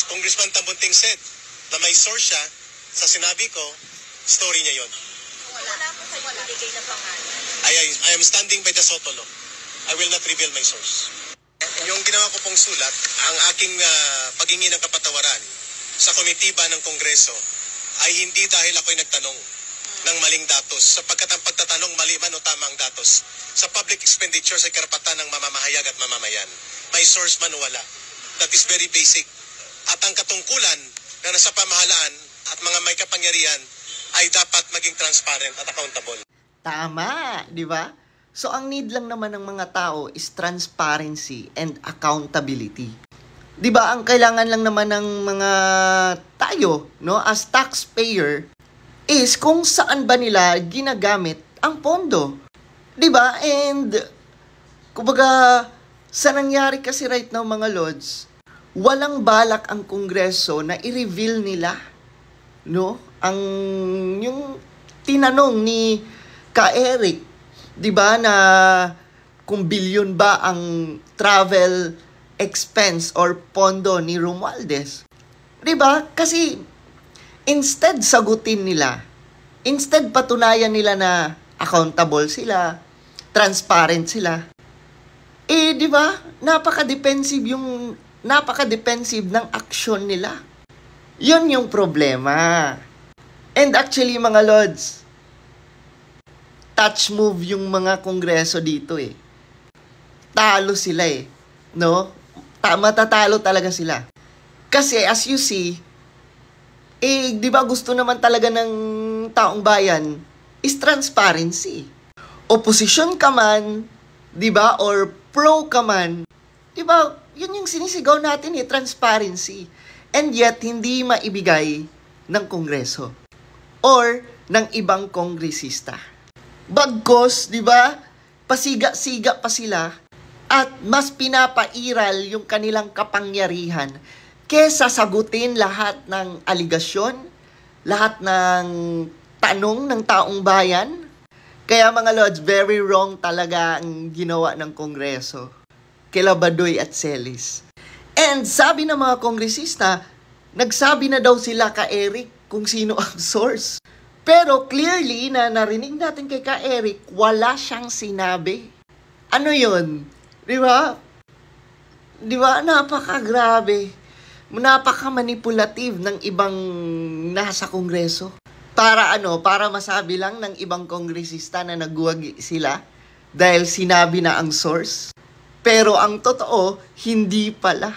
Congressman Tambunting said na may source siya sa sinabi ko, story niya yon. Wala po sa ibigay na pangalan. I am standing by the Soto law. I will not reveal my source. Yung ginawa ko pong sulat, ang aking paghingi ng kapatawaran sa komitiba ng Kongreso ay hindi dahil ako'y nagtanong ng maling datos, sapagkat ang pagtatanong mali man o tamang datos sa public expenditure sa karapatan ng mamamahayag at mamamayan. May source man o wala. That is very basic. At ang katungkulan na nasa pamahalaan at mga may kapangyarihan ay dapat maging transparent at accountable. Tama, di ba? So, ang need lang naman ng mga tao is transparency and accountability. Di ba? Ang kailangan lang naman ng mga tayo, no, as taxpayer, is kung saan ba nila ginagamit ang pondo. Di ba? And, kumbaga, sa nangyari kasi right now, mga lords, walang balak ang Kongreso na i-reveal nila, no, yung tinanong ni Ka-Eric, di ba, na kung bilyon ba ang travel expense or pondo ni Romualdez. Di ba? Kasi instead sagutin nila, instead patunayan nila na accountable sila, transparent sila, di ba? Napaka-defensive ng aksyon nila. Yun yung problema. And actually, mga lords, touch move yung mga Kongreso dito eh. Talo sila eh. No? Matatalo talaga sila. Kasi as you see, di ba gusto naman talaga ng taong bayan is transparency. Opposition ka man, di ba, or pro ka man, di ba, yun yung sinisigaw natin eh, transparency. And yet, hindi maibigay ng Kongreso or ng ibang kongresista. Bagkos, di ba, pasiga-siga pa sila at mas pinapairal yung kanilang kapangyarihan kesa sagutin lahat ng aligasyon, lahat ng tanong ng taong bayan. Kaya mga lords, very wrong talaga ang ginawa ng Kongreso kila Badoy at Celis. And sabi ng mga kongresista, nagsabi na daw sila Ka-Eric kung sino ang source. Pero clearly na narinig natin kay Ka-Eric, wala siyang sinabi. Ano yun? Di ba? Di ba? Napakagrabe. Napaka-manipulative ng ibang nasa Kongreso. Para ano? Para masabi lang ng ibang kongresista na nagwagi sila dahil sinabi na ang source. Pero ang totoo, hindi pala.